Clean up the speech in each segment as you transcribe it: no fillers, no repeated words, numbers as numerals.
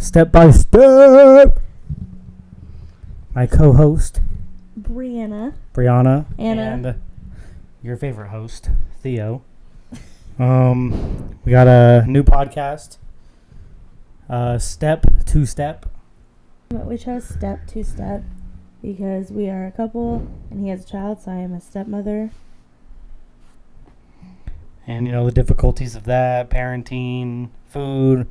Step by step. My co-host, Brianna. Anna. And your favorite host, Theo. We got a new podcast. Step to step. We chose step to step because we are a couple and he has a child, so I am a stepmother. And you know the difficulties of that, parenting, food,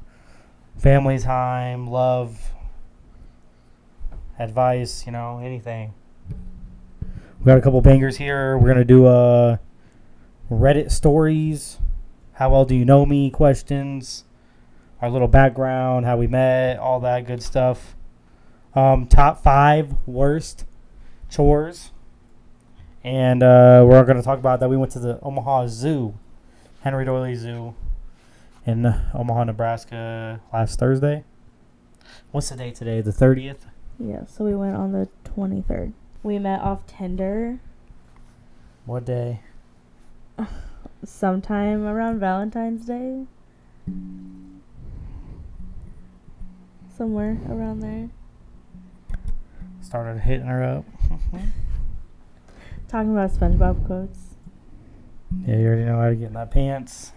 family time, love, advice, anything. We got a couple bangers here. We're going to do Reddit stories, how well do you know me questions, our little background, how we met, all that good stuff. Top 5 worst chores. And we're going to talk about that. We went to the Omaha Zoo, Henry Doily Zoo in Omaha, Nebraska last Thursday. What's the date today? The 30th? Yeah, so we went on the 23rd. We met off Tinder. What day? Sometime around Valentine's Day. Somewhere around there. Started hitting her up. Talking about SpongeBob quotes. Yeah, you already know how to get in that pants.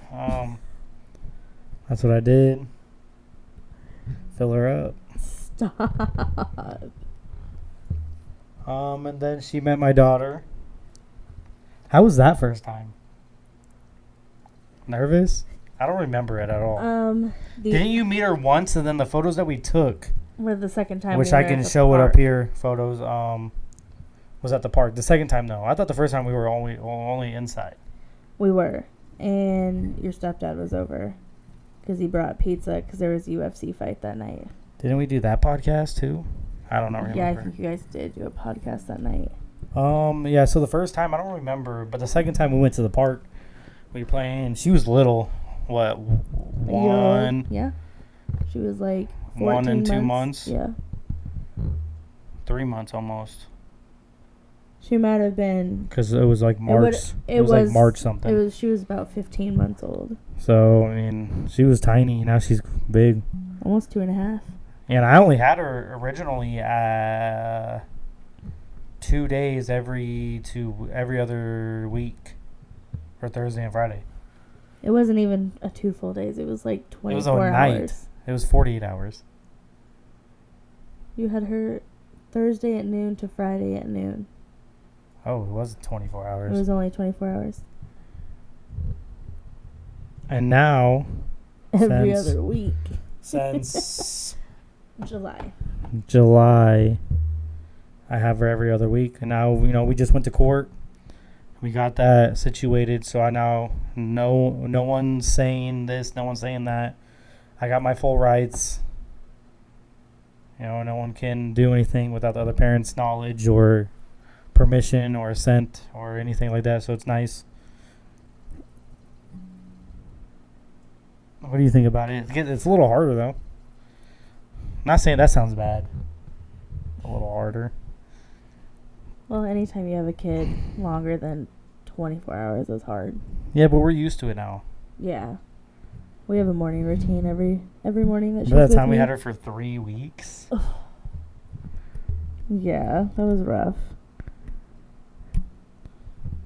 That's what I did. Fill her up. Stop. And then she met my daughter. How was that first time? Nervous? I don't remember it at all. Didn't you meet her once and then the photos that we took? Were the second time. Which I can show it up here. Photos. Was at the park. The second time, no. I thought the first time we were only inside. We were. And your stepdad was over. Because he brought pizza because there was a UFC fight that night. Didn't we do that podcast too? I don't know. Remember. Yeah, I think you guys did do a podcast that night. Yeah, so the first time, I don't remember. But the second time we went to the park, we were playing. She was little. What? One? Yeah. She was like 14 1 and 2 months? Yeah. 3 months almost. She might have been. Because it was like March. It was like March something. She was about 15 months old. So, I mean, she was tiny. Now she's big. Almost 2.5. And I only had her originally 2 days every other week. For Thursday and Friday. It wasn't even 2 full days. It was like 24 hours. It was a night. It was 48 hours. You had her Thursday at noon to Friday at noon. Oh, it wasn't 24 hours. It was only 24 hours. And now... Every other week. Since... July. I have her every other week. And now, we just went to court. We got that situated. So I now... No one's saying this. No one's saying that. I got my full rights. No one can do anything without the other parent's knowledge or permission or assent or anything like that. So it's nice. What do you think about it? It's a little harder, though. I'm not saying that sounds bad. A little harder. Well, anytime you have a kid longer than 24 hours is hard. Yeah, but we're used to it now. Yeah. We have a morning routine every morning that she's By the time with we me. had her for 3 weeks. Yeah, that was rough.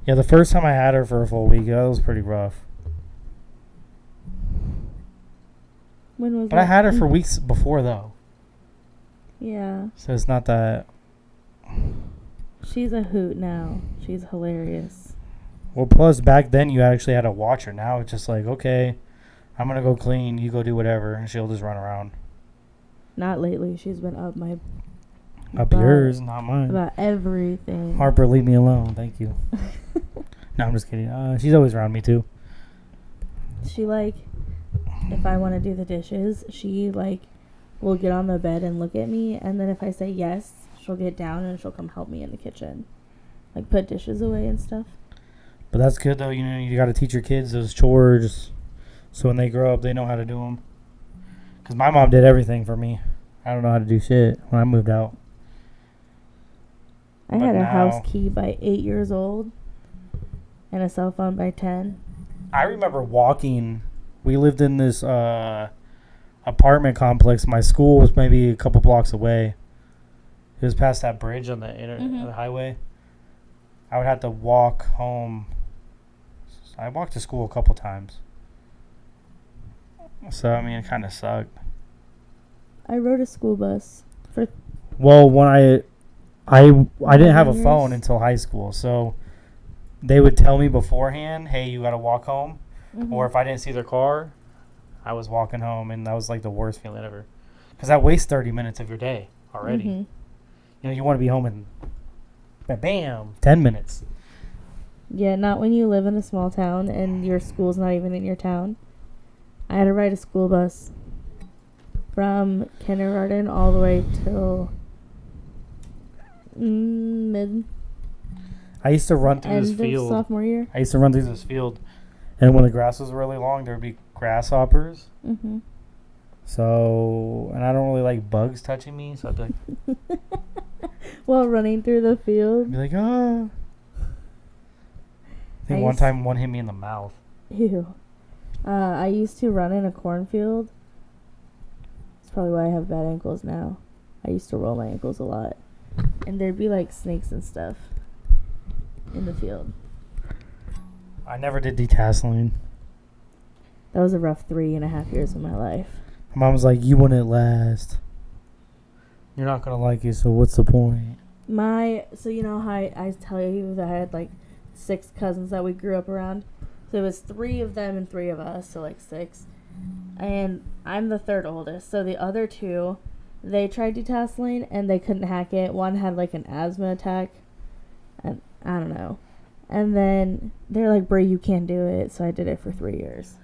Yeah, the first time I had her for a full week, that was pretty rough. When was But I had her for weeks before, though. Yeah. So it's not that... She's a hoot now. She's hilarious. Well, plus back then you actually had to watch her. Now it's just like, okay, I'm going to go clean. You go do whatever. And she'll just run around. Not lately. She's been up my... Up yours, not mine. About everything. Harper, leave me alone. Thank you. No, I'm just kidding. She's always around me, too. She, if I want to do the dishes, she, will get on the bed and look at me. And then if I say yes, she'll get down and she'll come help me in the kitchen. Put dishes away and stuff. But that's good, though. You got to teach your kids those chores so when they grow up, they know how to do them. Because my mom did everything for me. I don't know how to do shit when I moved out. I had a house key by 8 years old and a cell phone by 10. I remember walking. We lived in this apartment complex. My school was maybe a couple blocks away. It was past that bridge on the highway. I would have to walk home. I walked to school a couple times. So, I mean, it kind of sucked. I rode a school bus for. Well, when I didn't have a phone until high school, so they would tell me beforehand, hey, you got to walk home. Mm-hmm. Or if I didn't see their car, I was walking home, and that was like the worst feeling ever. Because that wastes 30 minutes of your day already. Mm-hmm. You know, you want to be home in, bam, 10 minutes. Yeah, not when you live in a small town and your school's not even in your town. I had to ride a school bus from kindergarten all the way till mid. I used to run through this field. Sophomore year. I used to run through this field, and when the grass was really long, there would be grasshoppers. Mm-hmm. So, and I don't really like bugs touching me, so I'd be like... While running through the field? I'd be like, ah. I think one time one hit me in the mouth. Ew. I used to run in a cornfield. That's probably why I have bad ankles now. I used to roll my ankles a lot. And there'd be like snakes and stuff in the field. I never did detasseling. That was a rough 3.5 years of my life. My mom was like, you wouldn't last. You're not going to like it, so what's the point? So you know how I tell you that I had like 6 cousins that we grew up around? So it was 3 of them and 3 of us, so like 6. And I'm the 3rd oldest. So the other 2, they tried detasseling and they couldn't hack it. One had like an asthma attack. And I don't know. And then they're like, Brie, you can't do it. So I did it for 3 years.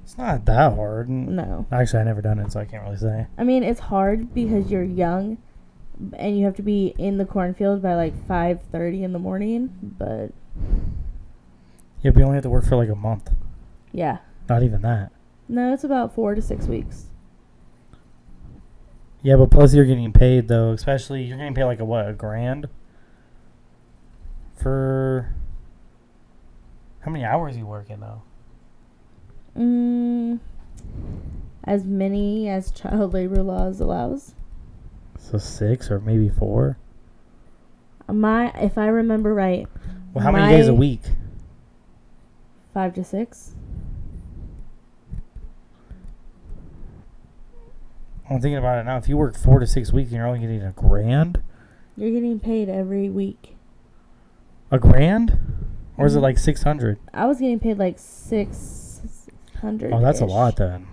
It's not that hard. No. Actually, I never done it, so I can't really say. I mean, it's hard because you're young and you have to be in the cornfield by like 5:30 in the morning, but... Yeah, but you only have to work for like a month. Yeah. Not even that. No, it's about 4 to 6 weeks. Yeah, but plus you're getting paid, though. Especially, you're getting paid like $1,000? For... How many hours are you working, though? As many as child labor laws allows. So 6 or maybe 4? If I remember right. Well, how many days a week? 5 to 6. I'm thinking about it now. If you work 4 to 6 weeks and you're only getting $1,000? You're getting paid every week. $1,000? Or is it like 600? I was getting paid like 600. Oh, that's a lot then.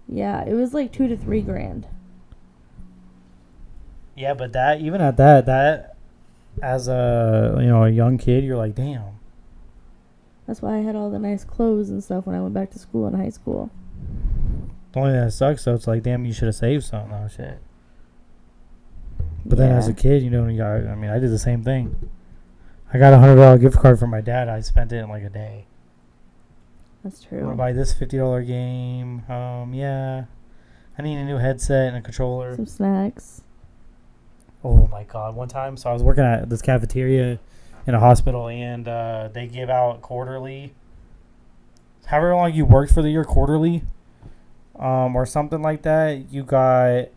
Yeah, it was like $2 to $3 grand. Yeah, but that even at that as a young kid, you're like, damn. That's why I had all the nice clothes and stuff when I went back to school in high school. The only thing that sucks, though, it's like, damn, you should have saved something. Oh shit. But then as a kid, I did the same thing. I got a $100 gift card from my dad. I spent it in like a day. That's true. I'm gonna buy this $50 game. Yeah. I need a new headset and a controller. Some snacks. Oh my god! One time, so I was working at this cafeteria in a hospital, and they give out quarterly. However long you worked for the year, quarterly, or something like that. You got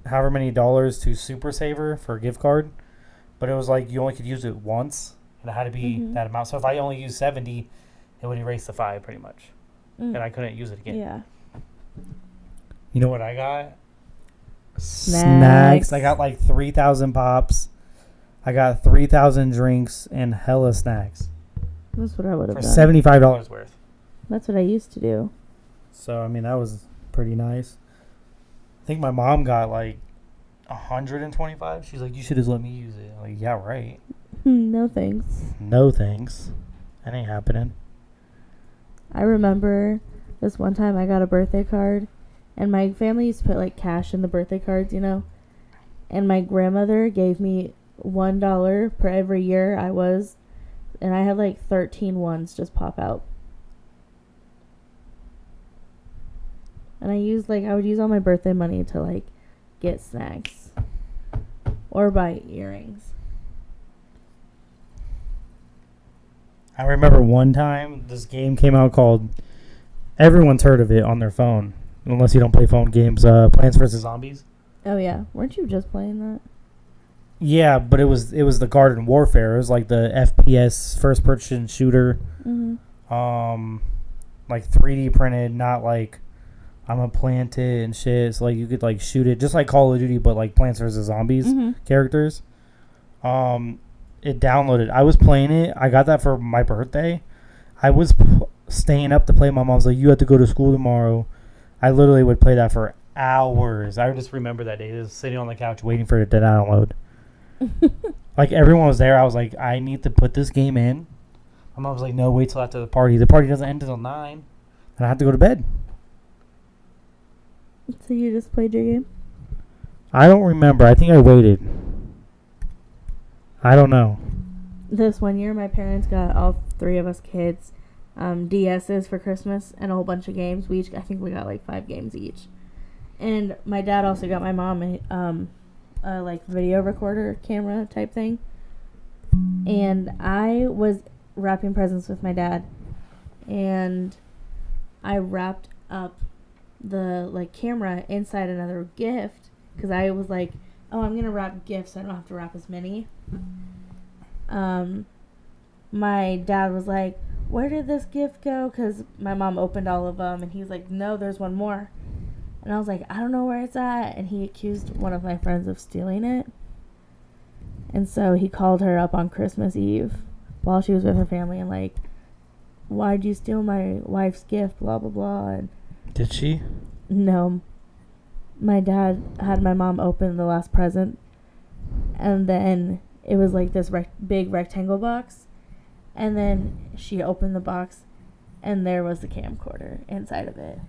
however many dollars to Super Saver for a gift card, but it was like you only could use it once, and it had to be that amount. So if I only used 70, it would erase the 5 pretty much, and I couldn't use it again. Yeah. You know what I got? Snacks. I got like 3,000 pops. I got 3,000 drinks and hella snacks. That's what I would have done. For $75 worth. That's what I used to do. So, I mean, that was pretty nice. I think my mom got like 125. She's like, you should have let me use it. I'm like, yeah, right. No thanks. No thanks. That ain't happening. I remember this one time I got a birthday card. And my family used to put, like, cash in the birthday cards, And my grandmother gave me $1 per every year I was. And I had, like, 13 ones just pop out. And I would use all my birthday money to, like, get snacks. Or buy earrings. I remember one time this game came out called... Everyone's heard of it on their phone. Unless you don't play phone games. Plants vs. Zombies. Oh yeah, weren't you just playing that? Yeah, but it was the Garden Warfare. It was like the FPS first person shooter. Mm-hmm. Like 3D printed, not like I'm gonna plant it and shit. So like you could like shoot it just like Call of Duty, but like Plants vs. Zombies characters. It downloaded. I was playing it. I got that for my birthday. I was staying up to play. My mom's like, you have to go to school tomorrow. I literally would play that for hours. I just remember that day, just sitting on the couch waiting for it to download. Like everyone was there. I was like, I need to put this game in. My mom was like, no, wait till after the party. The party doesn't end until 9. And I have to go to bed. So you just played your game? I don't remember. I think I waited. I don't know. This one year, my parents got all 3 of us kids DSs for Christmas and a whole bunch of games. I think we got like 5 games each. And my dad also got my mom a like video recorder camera type thing. And I was wrapping presents with my dad, and I wrapped up the like camera inside another gift because I was like, oh, I'm gonna wrap gifts so I don't have to wrap as many. My dad was like, where did this gift go? Because my mom opened all of them, and he's like, no, there's one more. And I was like, I don't know where it's at. And he accused one of my friends of stealing it. And so he called her up on Christmas Eve while she was with her family and like, why'd you steal my wife's gift, blah, blah, blah. And did she? No. My dad had my mom open the last present, and then it was like this big rectangle box, and then she opened the box, and there was the camcorder inside of it.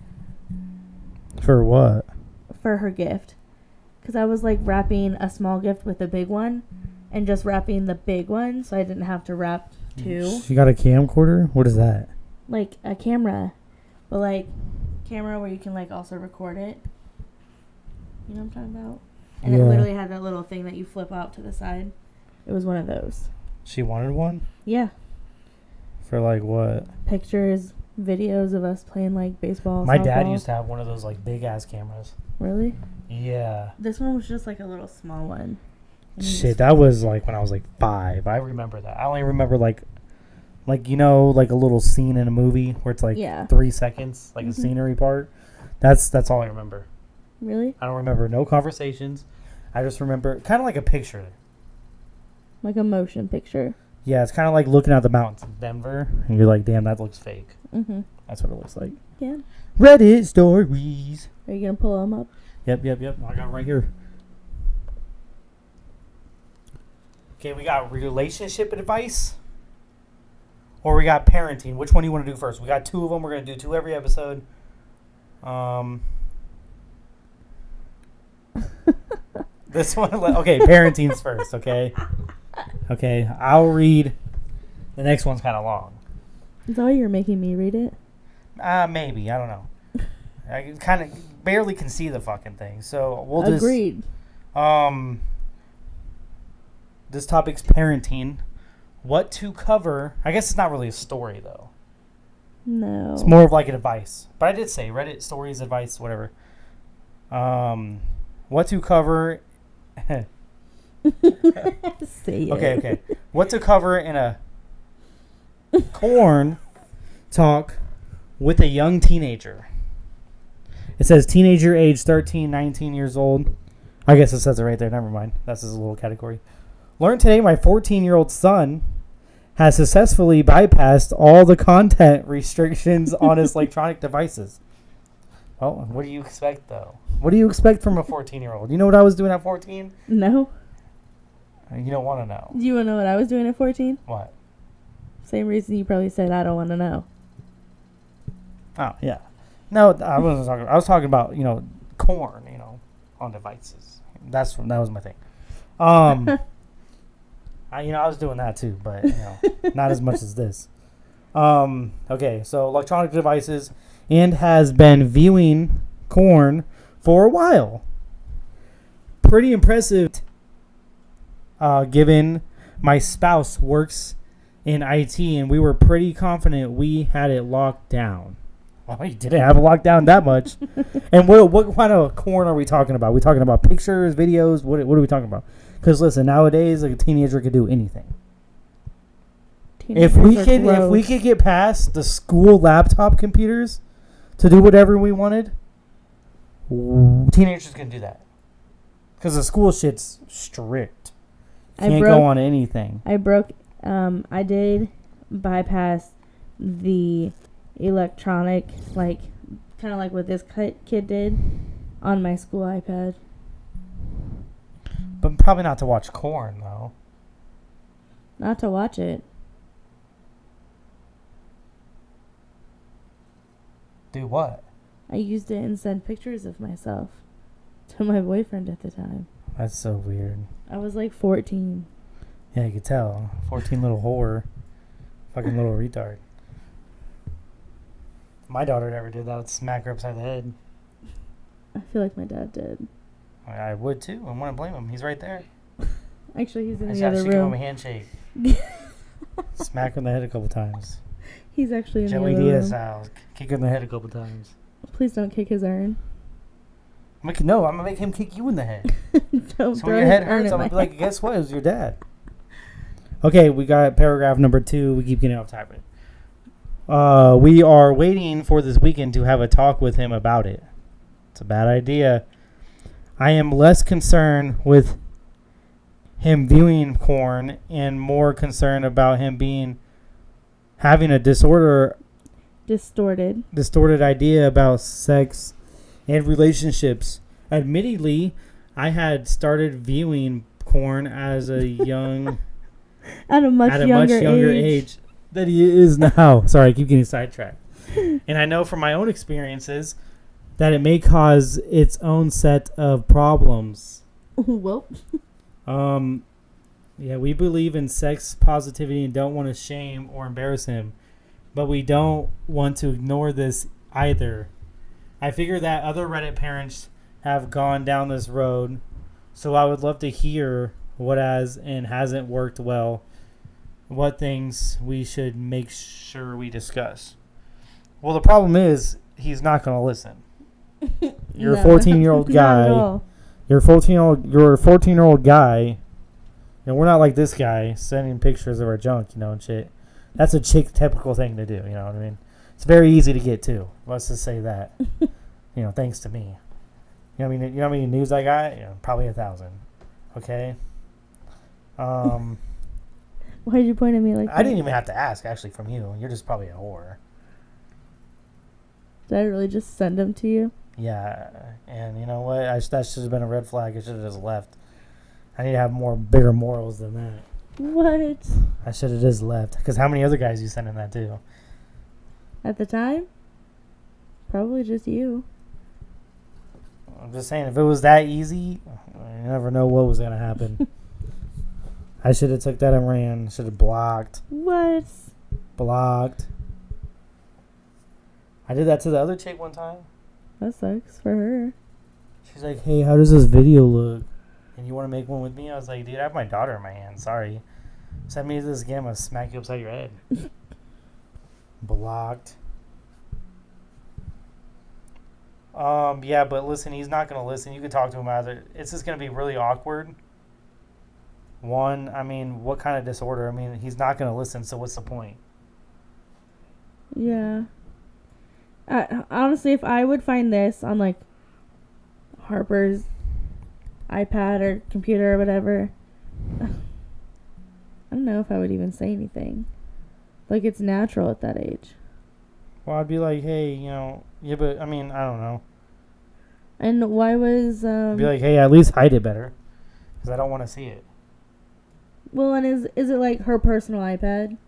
For what? For her gift. Because I was like wrapping a small gift with a big one, and just wrapping the big one so I didn't have to wrap 2. She got a camcorder? What is that? Like a camera. But like camera where you can like also record it. You know what I'm talking about? And it literally had that little thing that you flip out to the side. It was one of those. She wanted one? Yeah. For like what? Pictures, videos of us playing like baseball. My softball. dad used to have one of those like big ass cameras. Really? Yeah. This one was just like a little small one. Shit, that was like when I was like 5. I remember that. I only remember like you know, like a little scene in a movie where it's like 3 seconds, like a scenery part. That's all I remember. Really? I don't remember no conversations. I just remember kind of like a picture. Like a motion picture. Yeah, it's kind of like looking at the mountains in Denver, and you're like, damn, that looks fake. Mm-hmm. That's what it looks like. Yeah. Reddit stories. Are you going to pull them up? Yep. I got them right here. Okay, we got relationship advice, or we got parenting. Which one do you want to do first? We got 2 of them. We're going to do 2 every episode. This one, okay, parenting's first, okay? Okay, I'll read. The next one's kind of long. Is that why you're making me read it? Maybe. I don't know. I kind of barely can see the fucking thing, so we'll just... Agreed. This topic's parenting. What to cover... I guess it's not really a story, though. No. It's more of like an advice. But I did say Reddit stories, advice, whatever. What to cover... Say it. Okay. What to cover in a corn talk with a young teenager. It says teenager age 13, 19 years old. I guess it says it right there. Never mind. That's just a little category. Learned today my 14-year-old son has successfully bypassed all the content restrictions on his electronic devices. Well, what do you expect, though? What do you expect from a 14-year-old? You know what I was doing at 14? No. You don't want to know. Do you want to know what I was doing at 14? What? Same reason you probably said I don't want to know. Oh, yeah. No, I wasn't talking. I was talking about, corn, on devices. That was my thing. I was doing that too, but not as much as this. Okay, so electronic devices, and has been viewing corn for a while. Pretty impressive, given my spouse works in IT, and we were pretty confident we had it locked down. Well, you didn't have a lockdown that much. And what kind of corn are we talking about? Are we talking about pictures, videos? What are we talking about? Because listen, nowadays, like, a teenager could do anything. If we could get past the school laptop computers to do whatever we wanted, teenagers can do that. Because the school shit's strict. Can't go on anything. I did bypass the electronic, like, kind of like what this kid did on my school iPad. But probably not to watch corn, though. Not to watch it. Do what? I used it and sent pictures of myself to my boyfriend at the time. That's so weird. I was like 14. Yeah, you could tell. 14 little whore. Fucking little retard. My daughter never did that. I'd smack her upside the head. I feel like my dad did. I would too. I wouldn't blame him. He's right there. Actually, he's in the I other should give him room. a handshake. Smack her in the head a couple times. He's actually in Joey the other Diaz room. style. Kick her in the head a couple times. Please don't kick his urn. No, I'm going to make him kick you in the head. Don't So when your head hurts, I'm going to be like, guess what? It was your dad. Okay, we got paragraph number 2. We keep getting off topic. We are waiting for this weekend to have a talk with him about it. It's a bad idea. I am less concerned with him viewing porn and more concerned about him having a distorted idea about sex and relationships. Admittedly, I had started viewing porn as a young at a much younger age than he is now. Sorry, I keep getting sidetracked. And I know from my own experiences that it may cause its own set of problems. Well. Yeah, we believe in sex positivity and don't want to shame or embarrass him. But we don't want to ignore this either. I figure that other Reddit parents have gone down this road, so I would love to hear what has and hasn't worked well, what things we should make sure we discuss. Well, the problem is he's not going to listen. You're a 14-year-old guy. You're a 14-year-old guy. And we're not like this guy sending pictures of our junk, and shit. That's a chick typical thing to do, you know what I mean? It's very easy to get to. Let's just say that. Thanks to me. You know how many news I got? Probably 1,000. Okay? Why did you point at me like that? I didn't even have to ask, actually, from you. You're just probably a whore. Did I really just send them to you? Yeah. And you know what? That should have been a red flag. I should have just left. I need to have bigger morals than that. What? I should have just left. Because how many other guys you sending that to? At the time? Probably just you. I'm just saying, if it was that easy, you never know what was going to happen. I should have took that and ran. Should have blocked. What? Blocked. I did that to the other chick one time. That sucks for her. She's like, hey, how does this video look? And you want to make one with me? I was like, dude, I have my daughter in my hand. Sorry. Send me this again. I'm going to smack you upside your head. Blocked. Yeah, but listen, he's not going to listen. You can talk to him either. It's just going to be really awkward. One, what kind of disorder? He's not going to listen, so what's the point? Yeah. Honestly, if I would find this on, like, Harper's iPad or computer or whatever, I don't know if I would even say anything. Like, it's natural at that age. Well, I'd be like, hey, yeah, but, I don't know. And why was, I'd be like, hey, at least hide it better. Because I don't want to see it. Well, and is it, like, her personal iPad?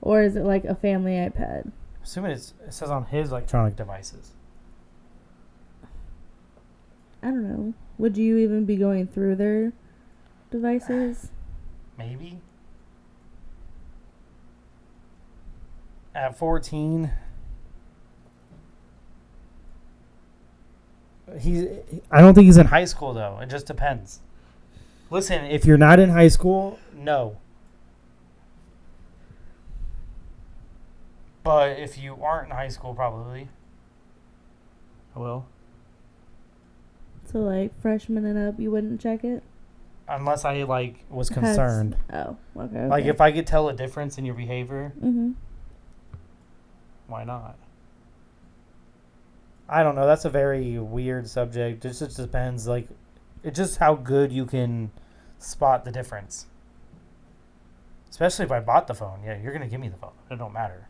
Or is it, like, a family iPad? Assuming it says on his electronic devices. I don't know. Would you even be going through their devices? Maybe. At 14, I don't think he's in high school, though. It just depends. Listen, if you're not in high school, no. But if you aren't in high school, probably. I will. So, like, freshman and up, you wouldn't check it? Unless I, like, was concerned. Okay. Like, if I could tell a difference in your behavior, Mm-hmm. why not? I don't know. That's a very weird subject. It just depends. Like, it's just how good you can spot the difference. Especially if I bought the phone. Yeah, you're going to give me the phone. It don't matter.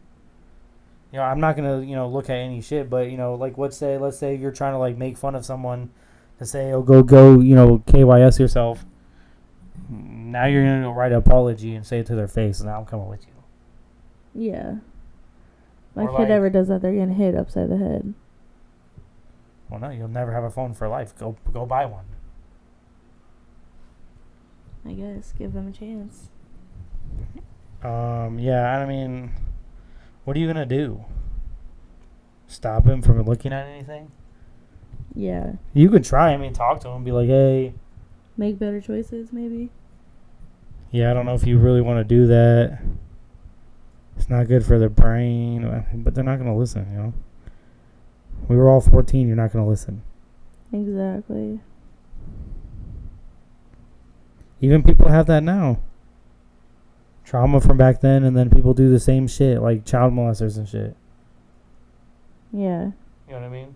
You know, I'm not going to, look at any shit. But, like, let's say you're trying to, like, make fun of someone to say, oh, go, KYS yourself. Now you're going to go write an apology and say it to their face. And now I'm coming with you. Yeah. My Or kid like- ever does that, they're getting hit upside the head. Well, no, you'll never have a phone for life. Go buy one. I guess. Give them a chance. Yeah, I mean, what are you going to do? Stop him from looking at anything? Yeah. You could try. I mean, talk to him. Be like, hey. Make better choices, maybe. Yeah, I don't know if you really want to do that. It's not good for their brain. But they're not going to listen, We were all 14. You're not going to listen. Exactly. Even people have that now. Trauma from back then, and then people do the same shit, like child molesters and shit. Yeah. You know what I mean?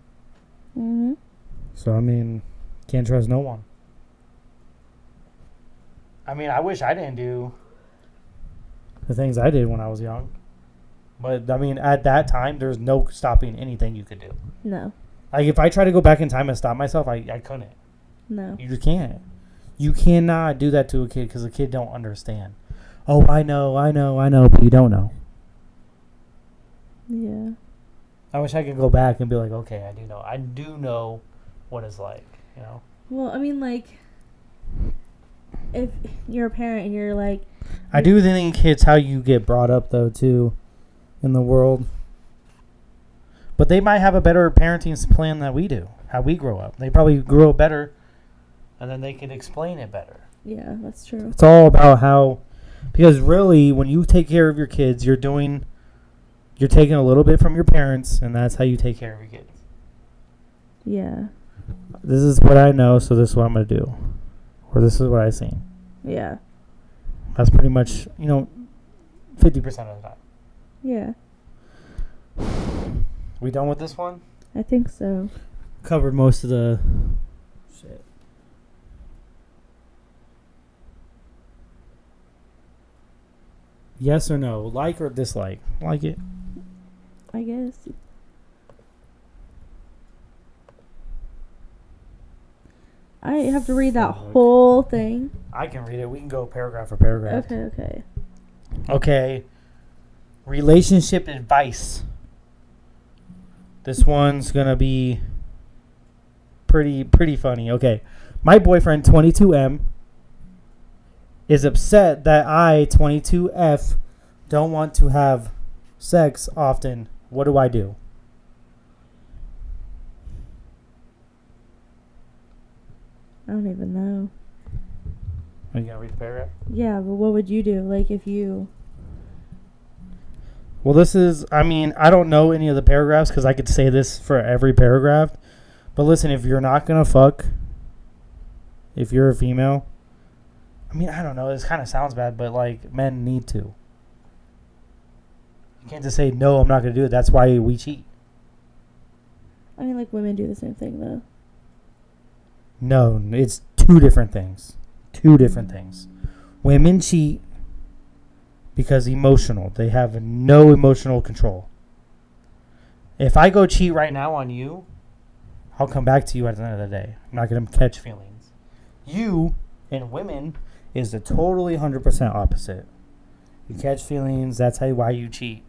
Mm-hmm. So, I mean, can't trust no one. I mean, I wish I didn't do the things I did when I was young. But, I mean, at that time, there's no stopping anything you could do. No. Like, if I try to go back in time and stop myself, I couldn't. No. You just can't. You cannot do that to a kid because a kid don't understand. Oh, I know, but you don't know. Yeah. I wish I could go back and be like, okay, I do know what it's like, Well, I mean, like, if you're a parent and you're like... I do think it's how you get brought up, though, too, in the world. But they might have a better parenting plan than we do, how we grow up. They probably grew up better, and then they can explain it better. Yeah, that's true. It's all about how... Because really, when you take care of your kids, you're taking a little bit from your parents, and that's how you take care of your kids. Yeah. This is what I know, so this is what I'm going to do. Or this is what I've seen. Yeah. That's pretty much, 50% of the time. Yeah. We done with this one? I think so. Covered most of the shit. Yes or no? Like or dislike? Like it. I guess. I have to read that whole thing. I can read it. We can go paragraph for paragraph. Okay. Relationship advice. This one's going to be pretty funny. Okay. My boyfriend, 22M, is upset that I, 22F, don't want to have sex often. What do I do? I don't even know. Are you going to read the paragraph? Yeah, but what would you do? Like, if you... Well, I don't know any of the paragraphs because I could say this for every paragraph. But listen, if you're not going to fuck, if you're a female, I don't know. This kind of sounds bad, but, like, men need to. You can't just say, no, I'm not going to do it. That's why we cheat. I mean, like, women do the same thing, though. No, it's two different things. Women cheat because emotional. They have no emotional control. If I go cheat right now on you, I'll come back to you at the end of the day. I'm not going to catch feelings. You and women is the totally 100% opposite. You catch feelings. That's why you cheat.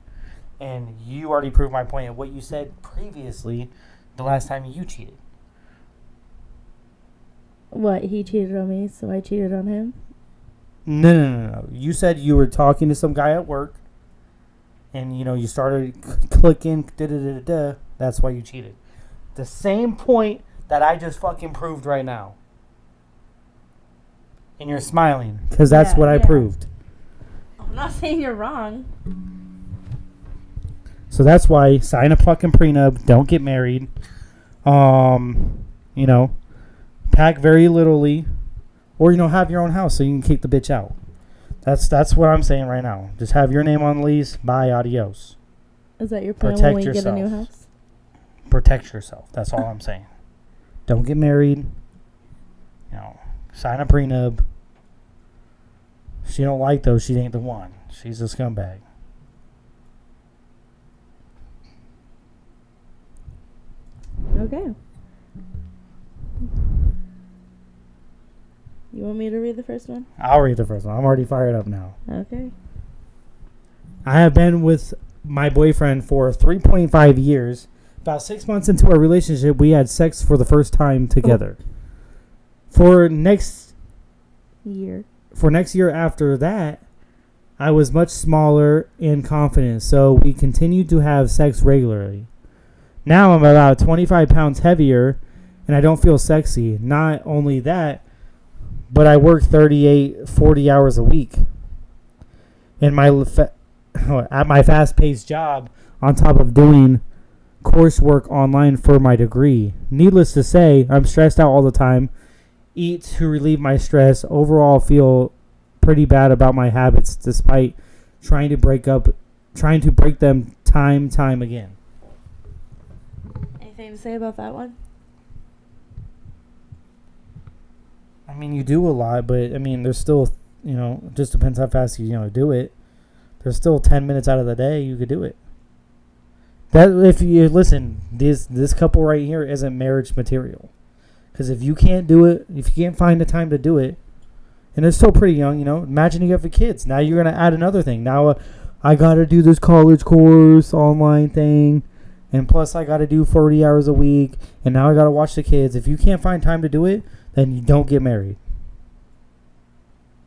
And you already proved my point of what you said previously the last time you cheated. What, he cheated on me, so I cheated on him? No. You said you were talking to some guy at work, and, you started clicking, da-da-da-da-da. That's why you cheated. The same point that I just fucking proved right now. And you're smiling, because that's what I proved. I'm not saying you're wrong. So that's why sign a fucking prenup. Don't get married. You know, pack very littly, or have your own house so you can kick the bitch out. That's what I'm saying right now. Just have your name on the lease. Bye, adios. Is that your plan Protect when we yourself. get a new house? Protect yourself. That's all I'm saying. Don't get married. Sign a prenup. She don't like those. She ain't the one. She's a scumbag. Okay. You want me to read the first one? I'll read the first one. I'm already fired up now. Okay. I have been with my boyfriend for 3.5 years. About 6 months into our relationship, we had sex for the first time together. For next year after that, I was much smaller and confident, so we continued to have sex regularly. Now I'm about 25 pounds heavier, and I don't feel sexy. Not only that, but I work 38, 40 hours a week. At my fast-paced job, on top of doing coursework online for my degree. Needless to say, I'm stressed out all the time. Eat to relieve my stress. Overall, feel pretty bad about my habits, despite trying to break them time again. Anything to say about that one? I mean, you do a lot, but I mean, there's still, it just depends how fast you do it. There's still 10 minutes out of the day you could do it. That if you listen, this couple right here isn't marriage material. Because if you can't do it, if you can't find the time to do it, and they're still pretty young, imagine you have the kids. Now you're going to add another thing. Now I got to do this college course, online thing, and plus I got to do 40 hours a week, and now I got to watch the kids. If you can't find time to do it, then you don't get married.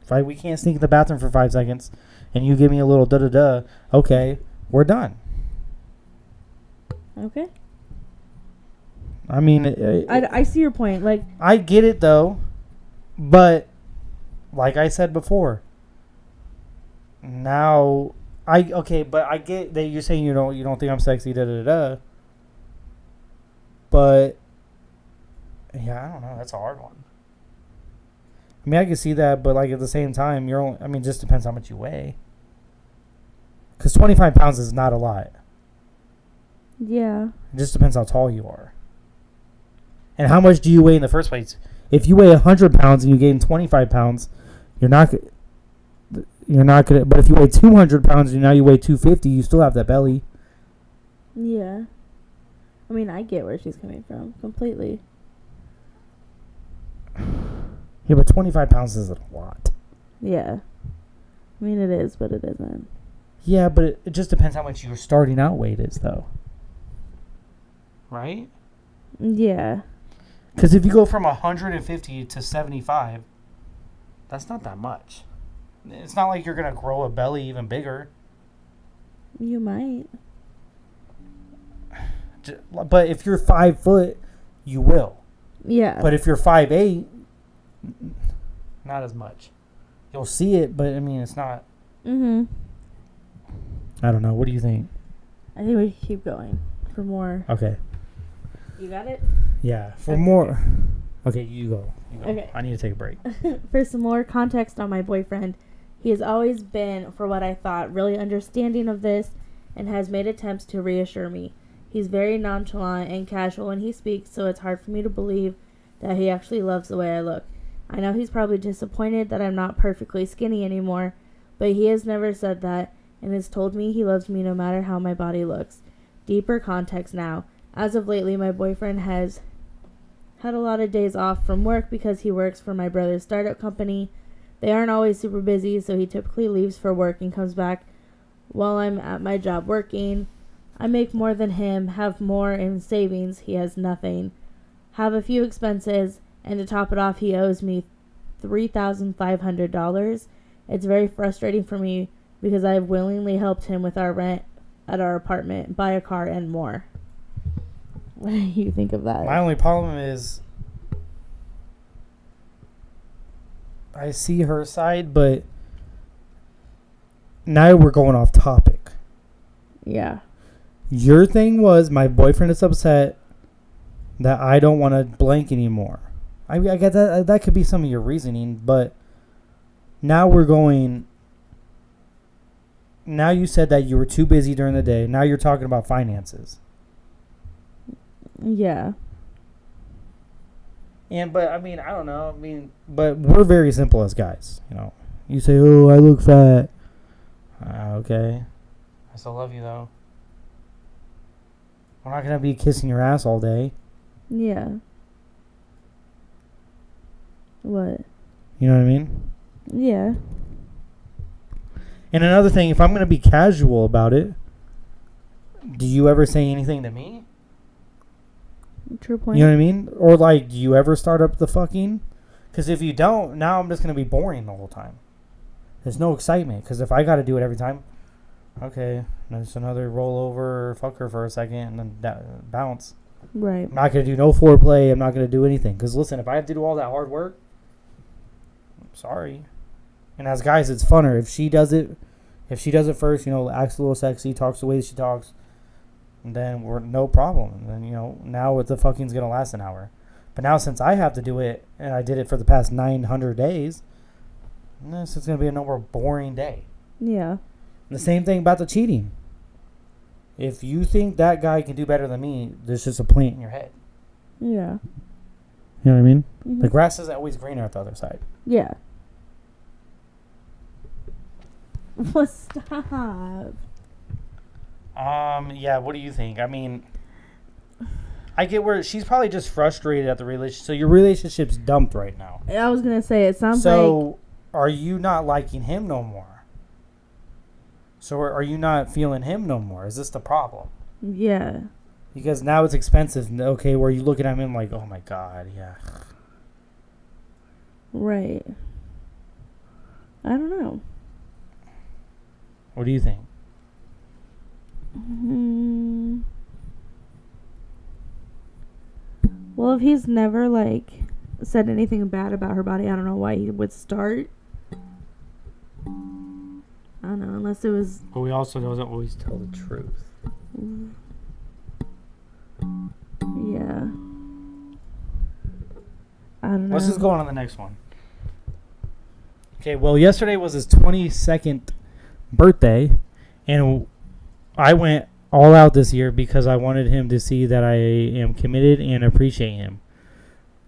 If we can't sneak in the bathroom for 5 seconds, and you give me a little da-da-da, okay, we're done. Okay. I mean... I see your point. Like, I get it, though. But, like I said before, now... but I get that you're saying you don't think I'm sexy, da-da-da. But, yeah, I don't know. That's a hard one. I mean, I can see that, but, like, at the same time, just depends how much you weigh. Because 25 pounds is not a lot. Yeah. It just depends how tall you are. And how much do you weigh in the first place? If you weigh 100 pounds and you gain 25 pounds, you're not going to... But if you weigh 200 pounds and now you weigh 250, you still have that belly. Yeah. I mean, I get where she's coming from. Completely. Yeah, but 25 pounds isn't a lot. Yeah. I mean, it is, but it isn't. Yeah, but it just depends how much your starting out weight is, though. Right? Yeah. Because if you go from 150 to 75, that's not that much. It's not like you're going to grow a belly even bigger. You might. But if you're 5 foot, you will. Yeah. But if you're 5'8", not as much. You'll see it, but I mean, it's not. Mm-hmm. I don't know. What do you think? I think we keep going for more. Okay. You got it? Yeah, for more. Okay, you go. Okay. I need to take a break. For some more context on my boyfriend, he has always been, for what I thought, really understanding of this and has made attempts to reassure me. He's very nonchalant and casual when he speaks, so it's hard for me to believe that he actually loves the way I look. I know he's probably disappointed that I'm not perfectly skinny anymore, but he has never said that and has told me he loves me no matter how my body looks. Deeper context now. As of lately, my boyfriend has had a lot of days off from work because he works for my brother's startup company. They aren't always super busy, so he typically leaves for work and comes back while I'm at my job working. I make more than him, have more in savings, he has nothing. Have a few expenses, and to top it off, he owes me $3,500. It's very frustrating for me because I have willingly helped him with our rent at our apartment, buy a car, and more. What do you think of that? My only problem is I see her side, but now we're going off topic. Yeah. Your thing was my boyfriend is upset that I don't want to blank anymore. I get that. That could be some of your reasoning, but now we're going. Now you said that you were too busy during the day. Now you're talking about finances. Yeah. But I mean, I don't know. I mean, but we're very simple as guys. You know, you say, "Oh, I look fat." Okay. I still love you though. We're not gonna be kissing your ass all day. Yeah. What? You know what I mean? Yeah. And another thing, if I'm gonna be casual about it, do you ever say anything to me? True point. You know what I mean? Or like, do you ever start up the fucking? Because if you don't, now I'm just gonna be boring the whole time. There's no excitement. Because if I got to do it every time, okay, there's another rollover, fuck her for a second, and then bounce. Right. I'm not gonna do no foreplay. I'm not gonna do anything. Because listen, if I have to do all that hard work, I'm sorry. And as guys, it's funner if she does it. If she does it first, you know, acts a little sexy, talks the way she talks, and then we're no problem. And then, you know, now the fucking's gonna last an hour. But now since I have to do it, and I did it for the past 900 days, this is gonna be a no more boring day. Yeah. And the same thing about the cheating. If you think that guy can do better than me, there's just a plant in your head. Yeah. You know what I mean? Mm-hmm. The grass isn't always greener at the other side. Yeah. Well, stop. Yeah, what do you think? I mean, I get where she's probably just frustrated at the relationship. So your relationship's dumped right now. I was going to say, it sounds like... So, are you not liking him no more? So, are you not feeling him no more? Is this the problem? Yeah. Because now it's expensive. Okay, where you look at him and like, oh my God, yeah. Right. I don't know. What do you think? Well, if he's never, like, said anything bad about her body, I don't know why he would start. I don't know, unless it was... But we also don't always tell the truth. Yeah. I don't know. Let's just go on to the next one. Okay, well, yesterday was his 22nd birthday, and I went all out this year because I wanted him to see that I am committed and appreciate him.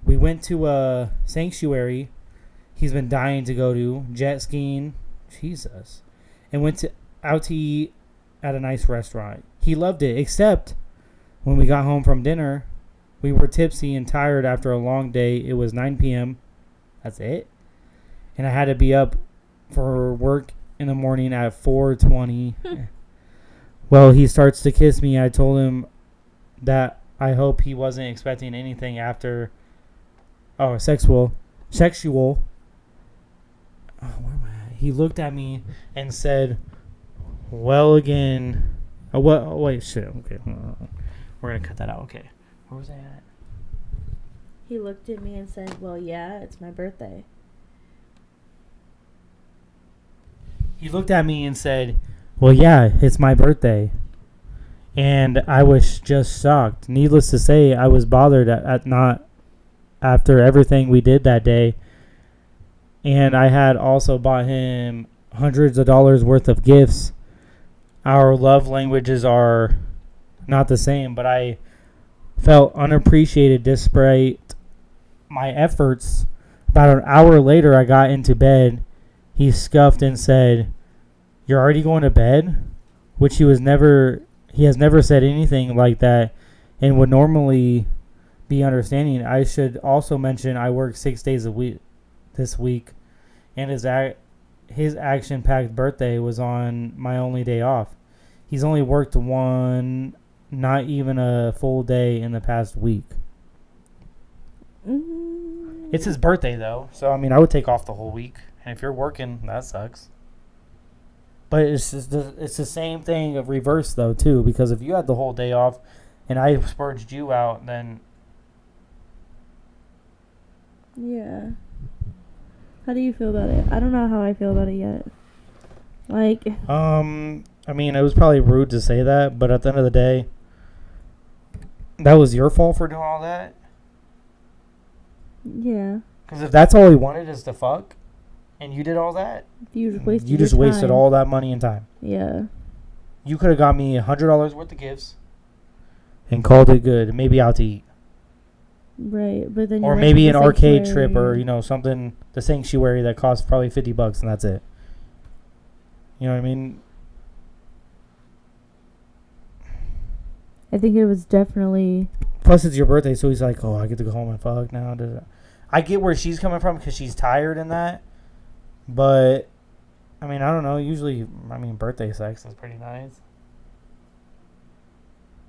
We went to a sanctuary he's been dying to go to, jet skiing, Jesus, and went out to eat at a nice restaurant. He loved it, except when we got home from dinner, we were tipsy and tired after a long day. It was 9 p.m. That's it. And I had to be up for work in the morning at 4:20. Well, he starts to kiss me. I told him that I hope he wasn't expecting anything after... Oh, sexual. Oh, where am I at? He looked at me and said, well, again... Oh, what? Oh, wait, shit. Okay. We're going to cut that out. Okay. Where was I at? He looked at me and said, well, yeah, it's my birthday. He looked at me and said, well, yeah, it's my birthday. And I was just shocked. Needless to say, I was bothered at not after everything we did that day. And I had also bought him hundreds of dollars worth of gifts. Our love languages are not the same, but I felt unappreciated despite my efforts. About an hour later, I got into bed. He scuffed and said, you're already going to bed? Which he has never said anything like that and would normally be understanding. I should also mention I work 6 days a week this week, and his action-packed birthday was on my only day off. He's only worked one, not even a full day in the past week. It's his birthday, though. So, I mean, I would take off the whole week. And if you're working, that sucks. But it's the same thing of reverse, though, too. Because if you had the whole day off and I spurged you out, then... Yeah. How do you feel about it? I don't know how I feel about it yet. Like... I mean, it was probably rude to say that, but at the end of the day, that was your fault for doing all that. Yeah. Because if that's all he wanted is to fuck, and you did all that, You you just wasted all that money and time. Yeah. You could have got me $100 worth of gifts and called it good. Maybe out to eat. Right, but then or maybe an arcade trip or, something, the sanctuary that costs probably $50 and that's it. You know what I mean? I think it was definitely... Plus, it's your birthday, so he's like, oh, I get to go home and fuck now. I get where she's coming from because she's tired and that. But, I mean, I don't know. Usually, birthday sex is pretty nice.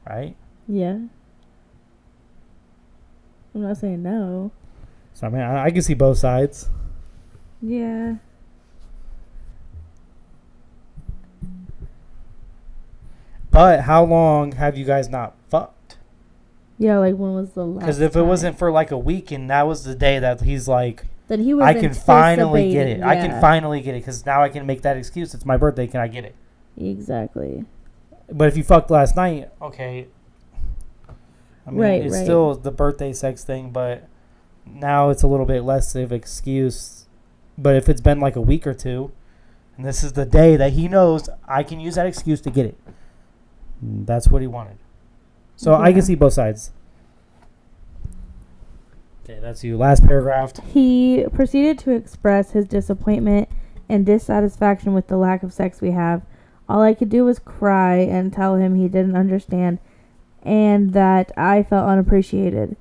Right? Yeah. I'm not saying no. So, I can see both sides. Yeah. But how long have you guys not fucked? Yeah, like when was the last Because if it wasn't for like a week and that was the day that he's like, then he was I can finally get it. Yeah. I can finally get it because now I can make that excuse. It's my birthday. Can I get it? Exactly. But if you fucked last night, okay. It's right. still the birthday sex thing, but now it's a little bit less of an excuse. But if it's been like a week or two, and this is the day that he knows I can use that excuse to get it, that's what he wanted. So I can see both sides. Okay, that's you. Last paragraph. He proceeded to express his disappointment and dissatisfaction with the lack of sex we have. All I could do was cry and tell him he didn't understand and that I felt unappreciated.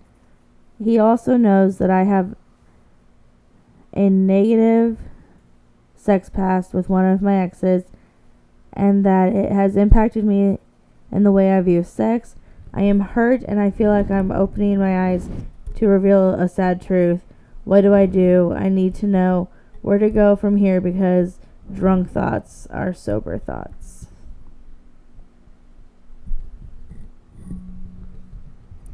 He also knows that I have a negative sex past with one of my exes and that it has impacted me in the way I view sex. I am hurt and I feel like I'm opening my eyes to reveal a sad truth. What do? I need to know where to go from here because drunk thoughts are sober thoughts.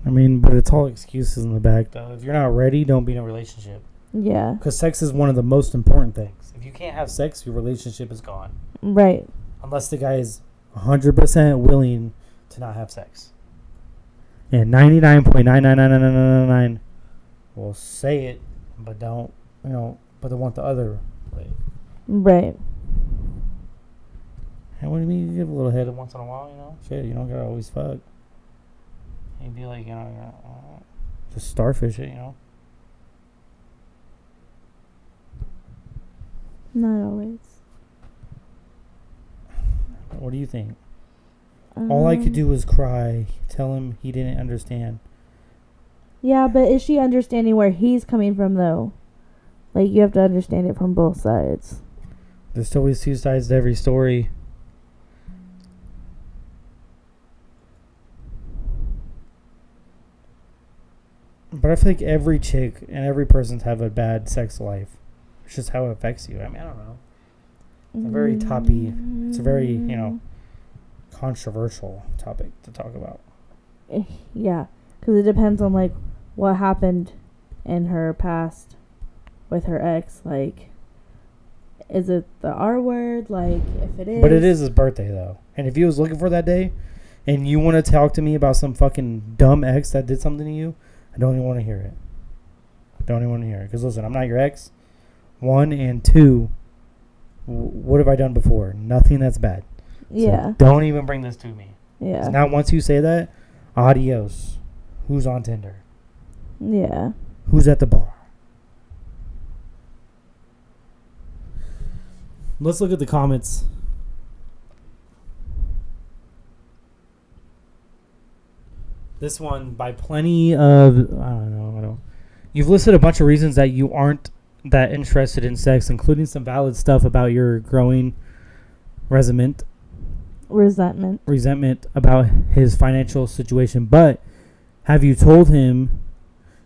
But it's all excuses in the back, though. If you're not ready, don't be in a relationship. Yeah. Because sex is one of the most important things. If you can't have sex, your relationship is gone. Right. Unless the guy is 100% willing to not have sex. And 99.99999 will say it, but don't, but they want the other way. Right. And what do you mean? You give a little head once in a while, Shit, you don't gotta always fuck. You'd be like, just starfish it, Not always. What do you think? All I could do was cry, tell him he didn't understand. Yeah, but is she understanding where he's coming from, though? Like, you have to understand it from both sides. There's always two sides to every story. But I feel like every chick and every person's have a bad sex life. It's just how it affects you. I don't know. It's a very it's a very, controversial topic to talk about. Yeah, because it depends on, like, what happened in her past with her ex. Like, is it the R word? Like, if it is... But it is his birthday, though. And if he was looking for that day, and you want to talk to me about some fucking dumb ex that did something to you, I don't even want to hear it. Because, listen, I'm not your ex. 1, and 2, what have I done before? Nothing that's bad. Yeah. So don't even bring this to me. Yeah. Now, once you say that, adios. Who's on Tinder? Yeah. Who's at the bar? Let's look at the comments. This one by plenty of... I don't know. You've listed a bunch of reasons that you aren't that interested in sex, including some valid stuff about your growing resentment about his financial situation. But have you told him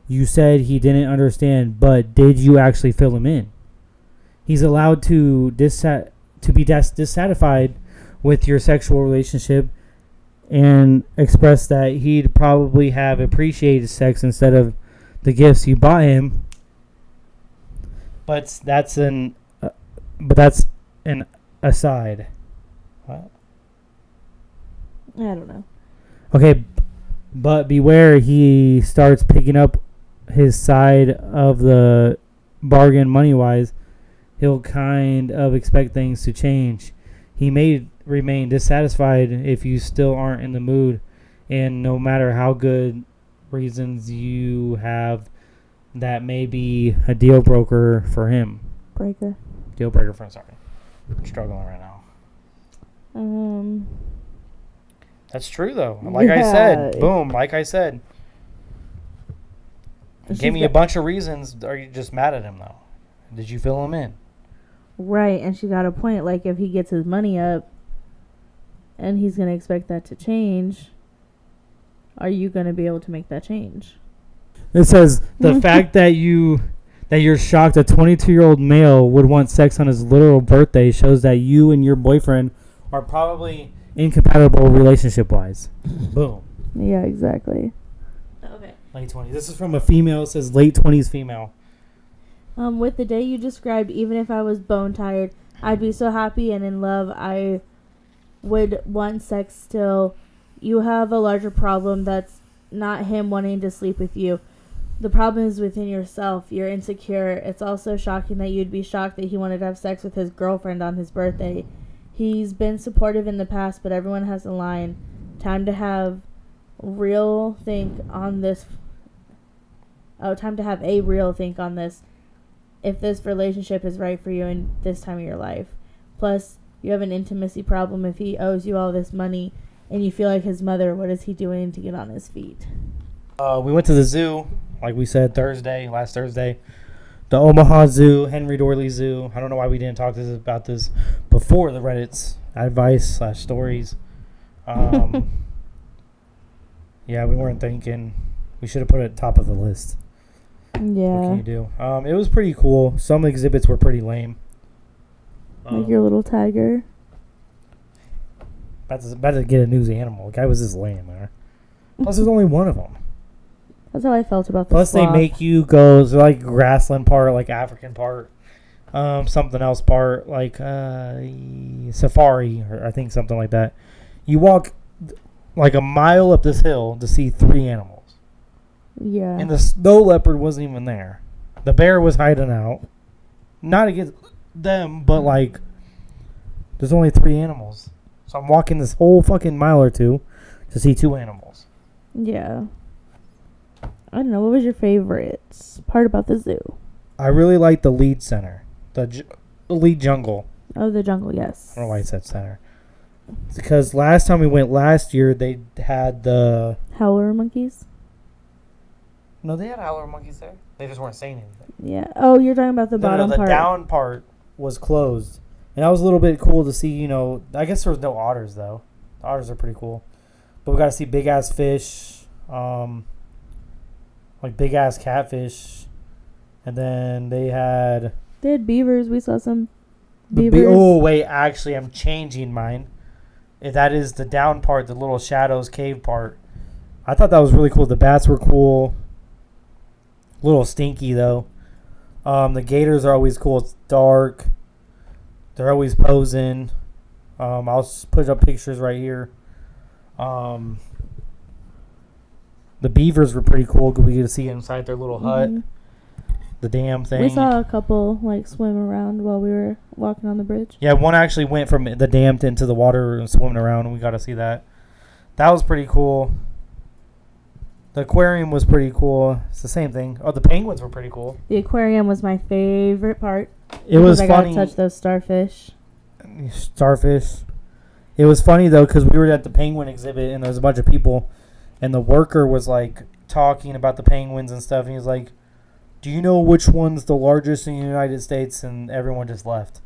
you said he didn't understand, but did you actually fill him in? He's allowed to be dissatisfied with your sexual relationship and express that he'd probably have appreciated sex instead of the gifts you bought him. But that's an aside. What? I don't know. Okay, but beware, he starts picking up his side of the bargain money-wise. He'll kind of expect things to change. He may remain dissatisfied if you still aren't in the mood, and no matter how good reasons you have, that may be a deal breaker for him. Deal breaker for him. Sorry, I'm struggling right now. That's true though. Like I said, boom. Like I said, give me a bunch of reasons. Are you just mad at him though? Did you fill him in? Right, and she got a point. Like if he gets his money up, and he's gonna expect that to change, are you gonna be able to make that change? It says the fact that you're shocked a 22-year-old male would want sex on his literal birthday shows that you and your boyfriend are probably incompatible relationship-wise. Boom. Yeah, exactly. Okay. Late 20s. This is from a female. It says late 20s female. With the day you described, even if I was bone tired, I'd be so happy and in love. I would want sex still. You have a larger problem that's not him wanting to sleep with you. The problem is within yourself. You're insecure. It's also shocking that you'd be shocked that he wanted to have sex with his girlfriend on his birthday. He's been supportive in the past, but everyone has a line. Time to have real think on this. Oh, time to have a real think on this. If this relationship is right for you in this time of your life. Plus, you have an intimacy problem if he owes you all this money and you feel like his mother. What is he doing to get on his feet? We went to the zoo, like we said, last Thursday. The Omaha Zoo, Henry Dorley Zoo. I don't know why we didn't talk about this before the Reddit's advice/stories. Yeah, we weren't thinking. We should have put it at the top of the list. Yeah. What can you do? It was pretty cool. Some exhibits were pretty lame. Like your little tiger. About to get a new animal. The guy was just laying there. Plus, there's only one of them. That's how I felt about the Plus, sloth. they make you go, so like grassland part, like African part, something else part, like safari, or I think something like that. You walk like a mile up this hill to see 3 animals. Yeah. And the snow leopard wasn't even there. The bear was hiding out. Not against them, but like, there's only 3 animals. So I'm walking this whole fucking mile or two to see 2 animals. Yeah. I don't know. What was your favorite part about the zoo? I really like the lead center. The lead jungle. Oh, the jungle, yes. I don't know why I said center. It's because last time we went last year, they had the... Howler monkeys? No, they had howler monkeys there. They just weren't saying anything. Yeah. Oh, you're talking about the bottom part. The down part was closed. And that was a little bit cool to see, I guess there was no otters, though. The otters are pretty cool. But we got to see big-ass fish, like big-ass catfish. And then they had beavers. We saw some beavers. Wait, actually, I'm changing mine. That is the down part, the little shadows cave part. I thought that was really cool. The bats were cool. A little stinky, though. The gators are always cool. It's dark. They're always posing. I'll put up pictures right here. The beavers were pretty cool. We get to see inside their little hut. The damn thing. We saw a couple swim around while we were walking on the bridge. Yeah, one actually went from the dam into the water and swimming around, and we got to see that. That was pretty cool. The aquarium was pretty cool. It's the same thing. Oh, the penguins were pretty cool. The aquarium was my favorite part. It was funny. I got to touch those starfish. It was funny, though, because we were at the penguin exhibit, and there was a bunch of people, and the worker was, like, talking about the penguins and stuff, and he was like, do you know which one's the largest in the United States? And everyone just left.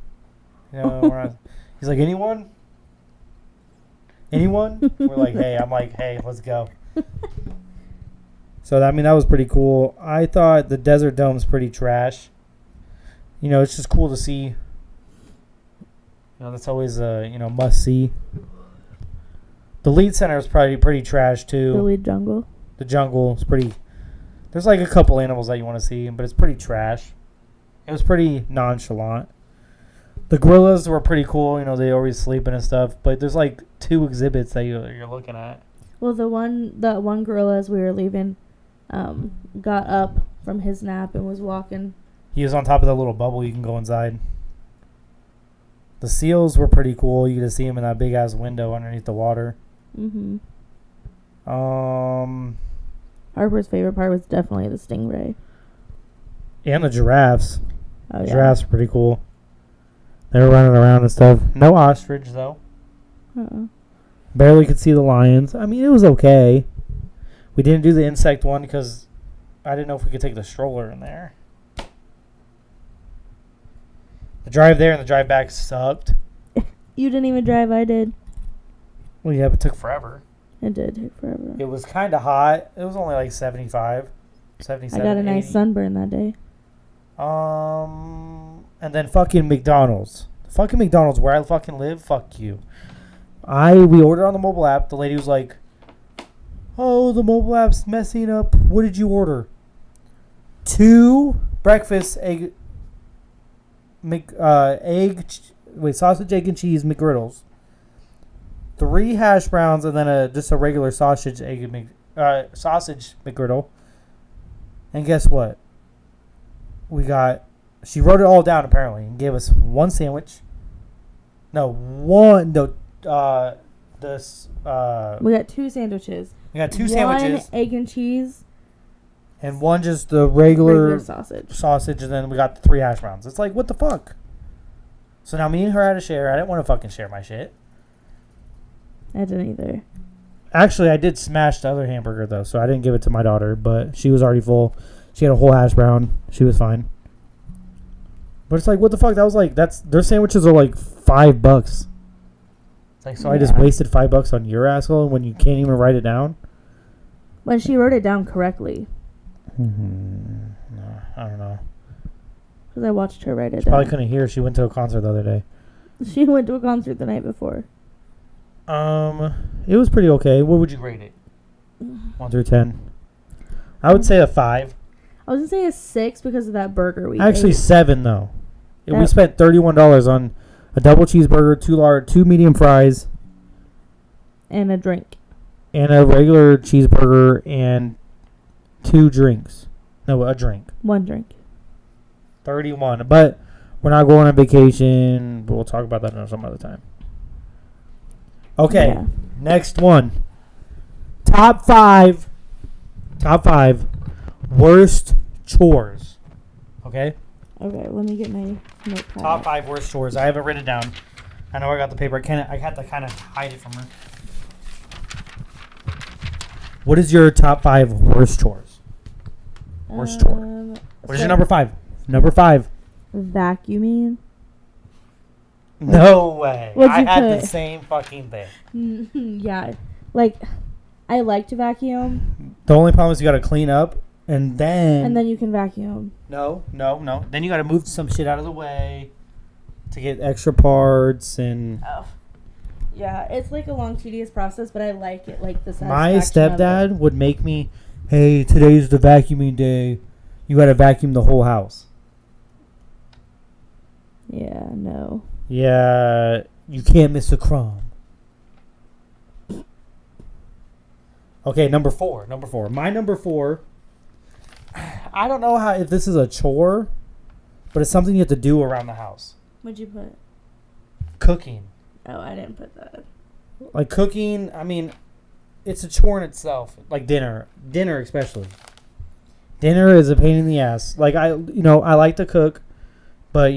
He's like, anyone? Anyone? We're like, hey. I'm like, hey, let's go. So, that was pretty cool. I thought the Desert Dome's pretty trash. It's just cool to see. That's always a, must see. The lead center is probably pretty trash, too. The lead jungle. The jungle is pretty... There's like a couple animals that you want to see, but it's pretty trash. It was pretty nonchalant. The gorillas were pretty cool. You know, they always sleeping and stuff. But there's like 2 exhibits that you're looking at. Well, the one gorilla as we were leaving, got up from his nap and was walking. He was on top of that little bubble. You can go inside. The seals were pretty cool. You could see them in that big ass window underneath the water. Mhm. Harper's favorite part was definitely the stingray. And the giraffes. Oh, yeah. Giraffes were pretty cool. They were running around and stuff. No ostrich though. Barely could see the lions. I mean, it was okay. We didn't do the insect one because I didn't know if we could take the stroller in there. The drive there and the drive back sucked. You didn't even drive, I did. Well, yeah, but it took forever. It did take forever. It was kind of hot. It was only like 75, 77, I got a 80. nice sunburn that day. And then fucking McDonald's. Fucking McDonald's where I fucking live, fuck you. We ordered on the mobile app. The lady was like, "Oh, the mobile app's messing up. What did you order?" 2 breakfast sausage, egg, and cheese McGriddles. 3 hash browns, and then just a regular sausage sausage McGriddle. And guess what? She wrote it all down apparently and gave us 1 sandwich. We got 2 sandwiches. We got 2 sandwiches. 1 egg and cheese. And 1 just the regular sausage. And then we got the 3 hash browns. It's like, what the fuck? So now me and her had to share. I didn't want to fucking share my shit. I didn't either. Actually, I did smash the other hamburger, though, so I didn't give it to my daughter, but she was already full. She had a whole hash brown. She was fine. But it's like, what the fuck? That was like, their sandwiches are like $5. It's like, so yeah. I just wasted $5 on your asshole when you can't even write it down? When she wrote it down correctly. No, I don't know. Because I watched her write it She down. probably couldn't hear. She went to a concert the other day. She went to a concert the night before. It was pretty okay. What would you rate it? 1 through 10. I would say a 5. I was gonna say a 6 because of that burger we Actually, ate. 7 though. We spent $31 on a double cheeseburger, 2 medium fries, and a drink, and a regular cheeseburger, and 2 drinks. No, a drink. 1 drink. 31. But we're not going on vacation. But we'll talk about that some other time. Okay, yeah. Next one. Top 5 worst chores. Okay? Okay, let me get my notepad. Top 5 worst chores. I haven't written it down. I know I got the paper. I had to kind of hide it from her. What is your top 5 worst chores? Worst chore. What is your number 5? Number 5. Vacuuming. No way. I had the same fucking thing. Yeah. Like, I like to vacuum. The only problem is you got to clean up and then you can vacuum. No. Then you got to move some shit out of the way to get extra parts and... Oh. Yeah, it's like a long, tedious process, but I like it. Like the satisfaction. My stepdad would make me, "Hey, today's the vacuuming day. You got to vacuum the whole house." Yeah, no. Yeah, you can't miss a crumb. Okay, number 4. My number 4. I don't know if this is a chore, but it's something you have to do around the house. What'd you put? Cooking. Oh, I didn't put that. Like cooking, I mean, it's a chore in itself. Like dinner especially. Dinner is a pain in the ass. Like I like to cook, but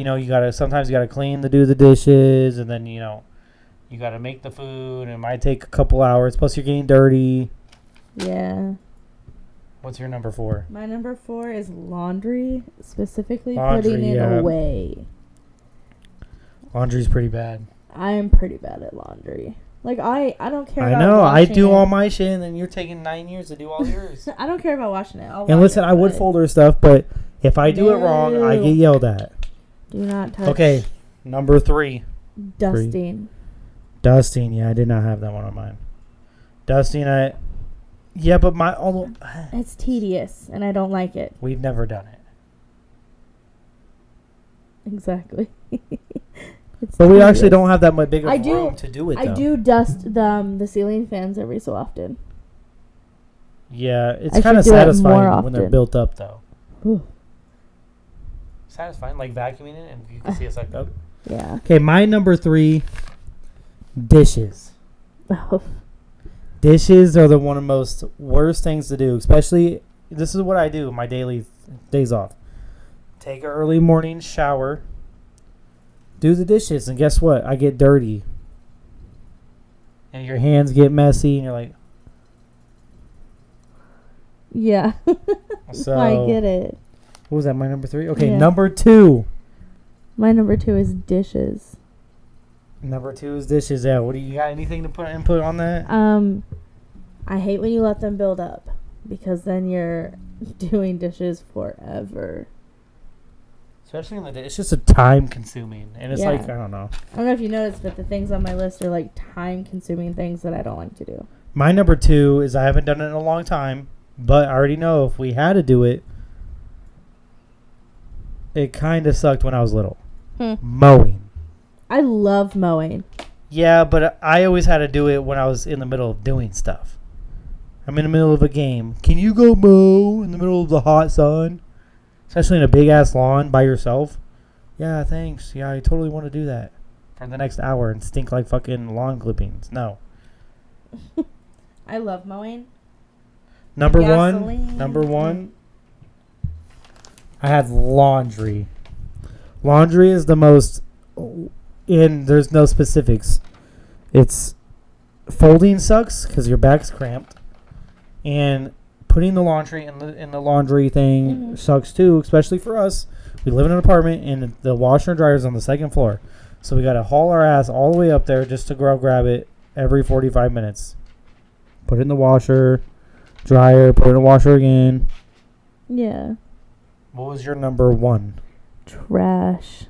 sometimes you gotta do the dishes, and then you gotta make the food, and it might take a couple hours. Plus, you're getting dirty. Yeah. What's your number 4? My number 4 is laundry, specifically putting it away. Laundry's pretty bad. I'm pretty bad at laundry. Like, I don't care about know. I do it. all my shit, and then you're taking 9 years to do all yours. I don't care about washing it. And listen, I would fold her stuff, but if I do it wrong, I get yelled at. Do not touch. Okay, number 3. Dusting. Dusting, yeah, I did not have that one on mine. Dusting, yeah, but it's tedious, and I don't like it. We've never done it. Exactly. But we actually don't have that much big of I do- room to do it, though. I do dust the ceiling fans every so often. Yeah, it's I kind of should do it more satisfying when they're often. built up, though. Ooh. Satisfying, like vacuuming it, and you can see it's like, oh. Yeah. Okay, my number 3, dishes. Oh. Dishes are one of the most worst things to do, especially, this is what I do my daily days off. Take an early morning shower, do the dishes, and guess what? I get dirty. And your hands get messy, and you're like, Yeah. so. I get it. What was that, my number 3? Okay, Yeah. number 2. My number 2 is dishes. Number 2 is dishes. Yeah, what do you got? Anything to put input on that? I hate when you let them build up because then you're doing dishes forever. Especially in the day. It's just a time consuming. And it's Yeah. like, I don't know. I don't know if you noticed, but the things on my list are like time consuming things that I don't like to do. My number 2 is I haven't done it in a long time, but I already know if we had to do it, it kind of sucked when I was little. Mowing. I love mowing. Yeah, but I always had to do it when I was in the middle of doing stuff. I'm in the middle of a game. Can you go mow in the middle of the hot sun? Especially in a big-ass lawn by yourself. Yeah, thanks. Yeah, I totally want to do that for the next hour and stink like fucking lawn clippings. No. I love mowing. Number Gasoline. one, I had laundry. Laundry is the most, and there's no specifics. It's folding sucks because your back's cramped, and putting the laundry in the laundry thing sucks too, especially for us. We live in an apartment, and the washer and dryer is on the second floor, so we got to haul our ass all the way up there just to go grab it every 45 minutes. Put it in the washer, dryer, put it in the washer again. Yeah. What was your number 1? Trash.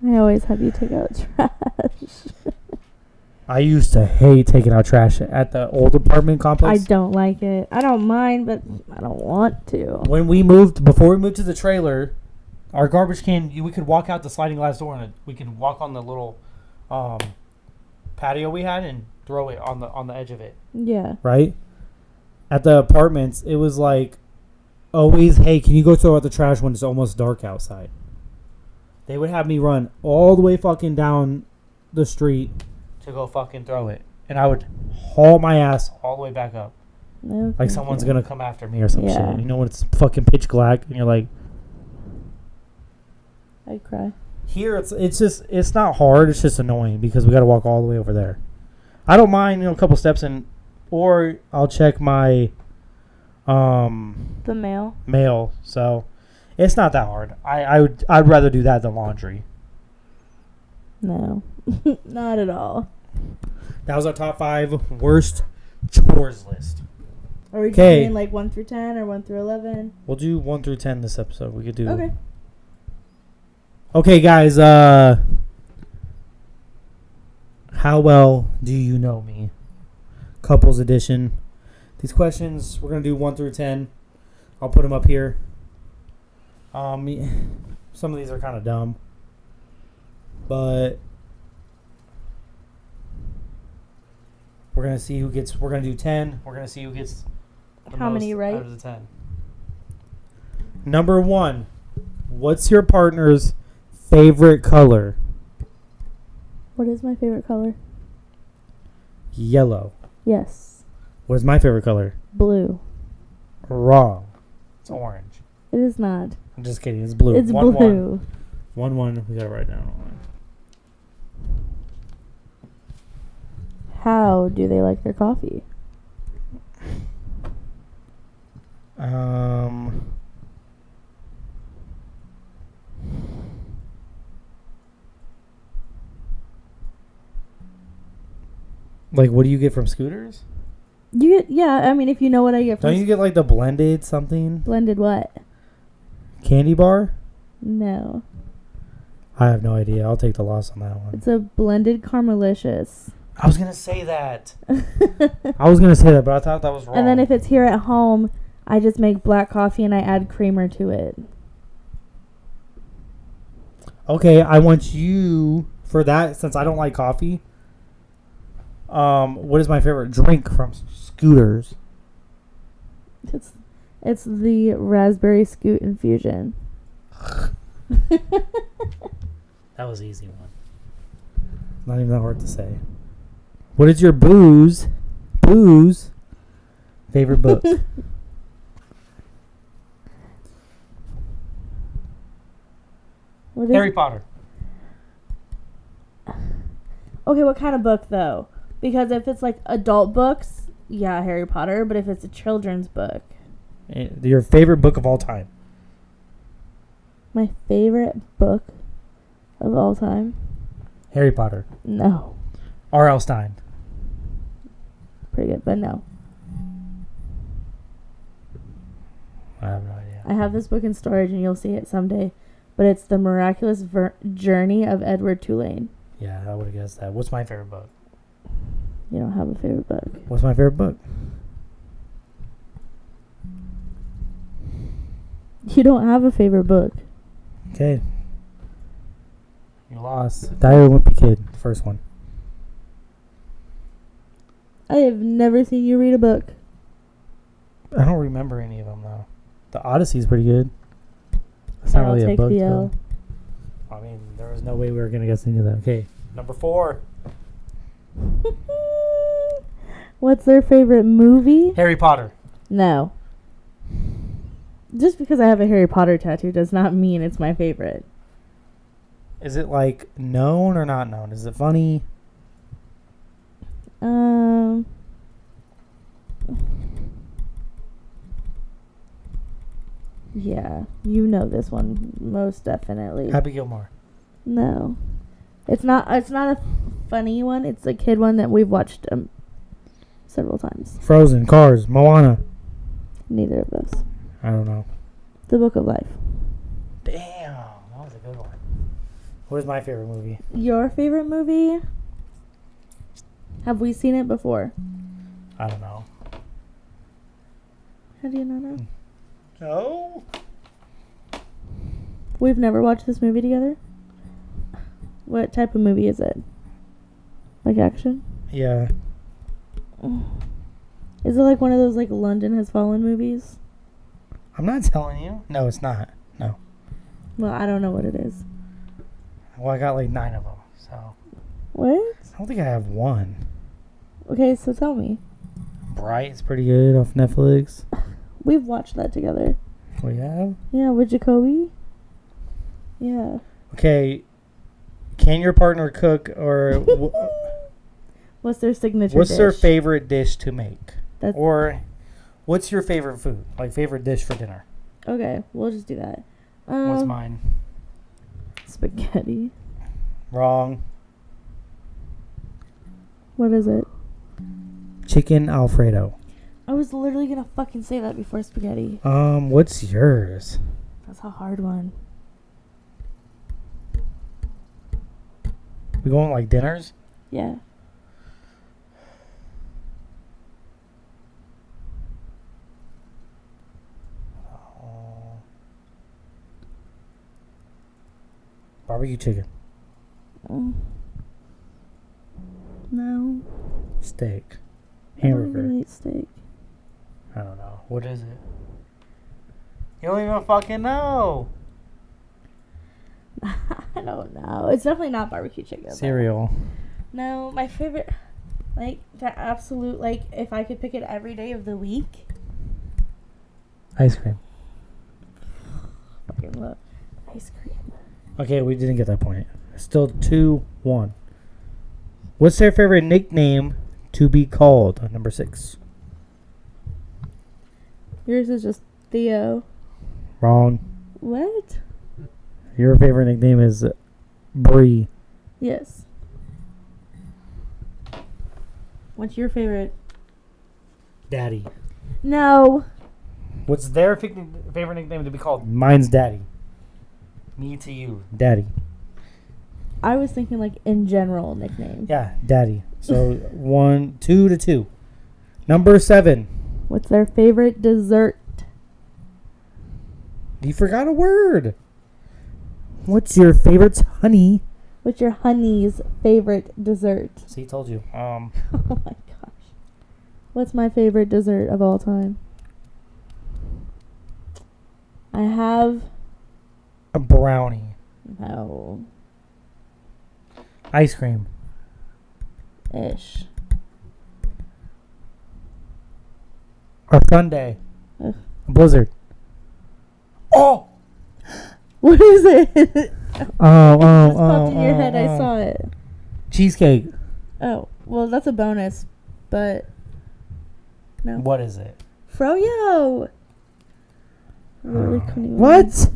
I always have you take out trash. I used to hate taking out trash at the old apartment I complex. don't like it. I don't mind, but I don't want to. Before we moved to the trailer, our garbage can, we could walk out the sliding glass door and we could walk on the little patio we had and throw it on the edge of it. Yeah. Right? At the apartments, it was like, always, hey, can you go throw out the trash when it's almost dark outside? They would have me run all the way fucking down the street to go fucking throw it. And I would haul my ass all the way back up. No, Like someone's going to come after me or some Yeah. shit. You know when it's fucking pitch black and you're like... I'd cry. Here, it's not hard. It's just annoying because we got to walk all the way over there. I don't mind, a couple steps in, or I'll check my The mail. mail. So it's not that hard. I'd rather do that than laundry. No. Not at all. That was our top 5 worst chores list. Are we 'Kay. doing like 1 through 10 or 1 through 11? We'll do 1 through 10 this episode. We could do. Okay. Okay, guys. How well do you know me? Couples edition. These questions we're gonna do 1 through 10. I'll put them up here. Some of these are kind of dumb, but we're gonna see who gets. We're gonna do 10. We're gonna see who gets. The How many most right? out of the 10. Number 1. What's your partner's favorite color? What is my favorite color? Yellow. Yes. What is my favorite color? Blue. Wrong. It's orange. It is not. I'm just kidding. It's blue. It's 1-1. blue. 1-1. We got it right now. How do they like their coffee? Like, what do you get from Scooters? You get, yeah, I mean, if you know what I get from Don't you get, like, the blended something? blended what? Candy bar? No. I have no idea. I'll take the loss on that one. It's a blended Caramelicious. I was going to say that. I was going to say that, but I thought that was wrong. And then if it's here at home, I just make black coffee and I add creamer to it. Okay, I want you for that since I don't like coffee. What is my favorite drink from Scooters? It's the raspberry scoot infusion. That was an easy one. Not even that hard to say. What is your booze favorite book? Harry Potter. Okay, what kind of book though? Because if it's like adult books, yeah, Harry Potter. But if it's a children's book, Your favorite book of all time? my favorite book of all time. Harry Potter. No, R.L. Stein. pretty good, but no. I have no idea. I have this book in storage, and you'll see it someday. But it's The Miraculous Journey of Edward Tulane. Yeah, I would have guessed that. What's my favorite book? You don't have a favorite book. What's my favorite book? You don't have a favorite book. Okay. You lost. Diary of a Wimpy Kid. First one. I have never seen you read a book. I don't remember any of them, though. The Odyssey's pretty good. It's not I'll really a take book, the though. L. I mean, there was no way we were going to guess any of that. Okay. Number 4. What's their favorite movie? Harry Potter. No. Just because I have a Harry Potter tattoo does not mean it's my favorite. Is it, like, known or not known? Is it funny? Yeah, you know this one most definitely. Happy Gilmore. No. It's not a funny one. It's a kid one that we've watched several times. Frozen. Cars. Moana. Neither of those. I don't know. The Book of Life. Damn. That was a good one. What is my favorite movie? Your favorite movie? Have we seen it before? I don't know. How do you not know? No. We've never watched this movie together? What type of movie is it? Like action? Yeah. Is it like one of those like London Has Fallen movies? I'm not telling you. No, it's not. No. Well, I don't know what it is. Well, I got like 9 of them, so. What? I don't think I have one. Okay, so tell me. Bright is pretty good off Netflix. We've watched that together. We have? Yeah, with Jacoby. Yeah. Okay. Can your partner cook or What's their signature what's dish? their favorite dish to make? That's Or what's your favorite food? Like favorite dish for dinner? okay, we'll just do that. What's mine? Spaghetti. Wrong. What is it? Chicken Alfredo. I was literally gonna fucking say that before spaghetti. What's yours? That's a hard one. We going like dinners? Yeah. Barbecue chicken. No. Steak. I don't Hamburger. even eat steak. I don't know. What is it? You don't even fucking know. I don't know. It's definitely not barbecue chicken. Cereal. No, my favorite, like, the absolute, like, if I could pick it every day of the week. Ice cream. Fucking love ice cream. Okay, we didn't get that point. Still 2-1. What's their favorite nickname to be called? Number 6. Yours is just Theo. Wrong. What? Your favorite nickname is Bree. Yes. What's your favorite? Daddy. No. What's their favorite nickname to be called? Mine's Daddy. Me to you. Daddy. I was thinking, like, in general nickname. Yeah, Daddy. So 2-2. Number 7. What's their favorite dessert? You forgot a word. What's your favorite honey? What's your honey's favorite dessert? See, told you. Oh my gosh. What's my favorite dessert of all time? I have A brownie. no Ice cream. ish. Or sundae. Ugh. A blizzard. Oh! What is it? Just Popped in your head. I saw it. Cheesecake. Oh, well, that's a bonus, but no. What is it? Froyo. Really couldn't even. What?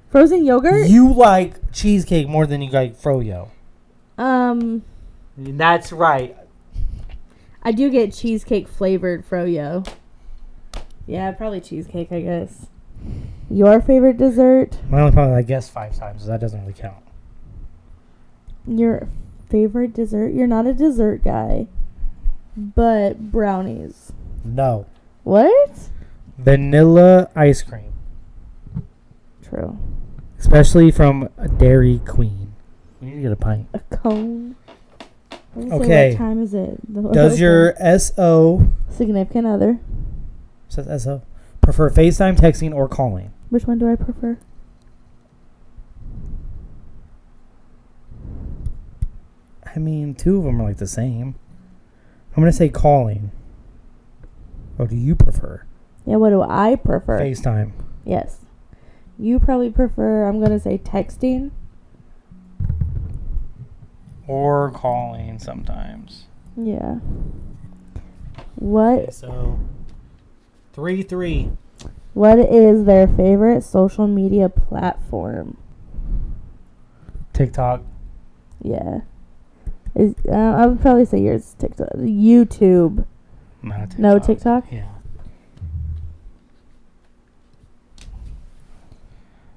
Frozen yogurt? You like cheesecake more than you like froyo. That's right. I do get cheesecake flavored froyo. Yeah, probably cheesecake, I guess. Your favorite dessert? I only probably guessed 5 times, so that doesn't really count. Your favorite dessert? You're not a dessert guy, but brownies. No. What? Vanilla ice cream. True. Especially from Dairy Queen. We need to get a pint. A cone. Okay. What time is it? Does your SO, significant other? says SO, prefer FaceTime, texting, or calling? Which one do I prefer? I mean, 2 of them are like the same. I'm going to say calling. What do you prefer? Yeah, what do I prefer? FaceTime. Yes. You probably prefer, I'm going to say texting. Or calling sometimes. Yeah. What? Okay, so 3-3. What is their favorite social media platform? TikTok. Yeah. I would probably say yours is TikTok. YouTube. Not TikTok. No TikTok? Yeah.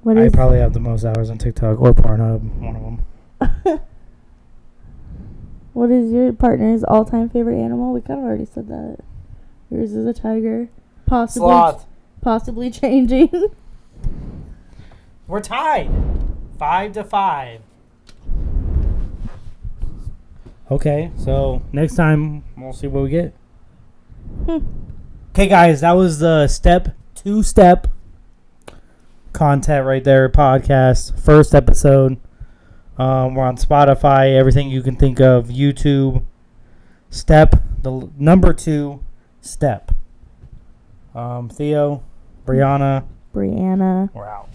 What I is probably have the most hours on TikTok or Pornhub, one of them. What is your partner's all-time favorite animal? We kind of already said that. Yours is a tiger. Possibly. Sloth. Possibly changing. We're tied. 5-5. Okay, so next time we'll see what we get. Okay, guys, that was the two-step content right there, podcast, first episode. We're on Spotify, everything you can think of, YouTube. The number 2 step. Theo, Brianna, Brianna. we're out.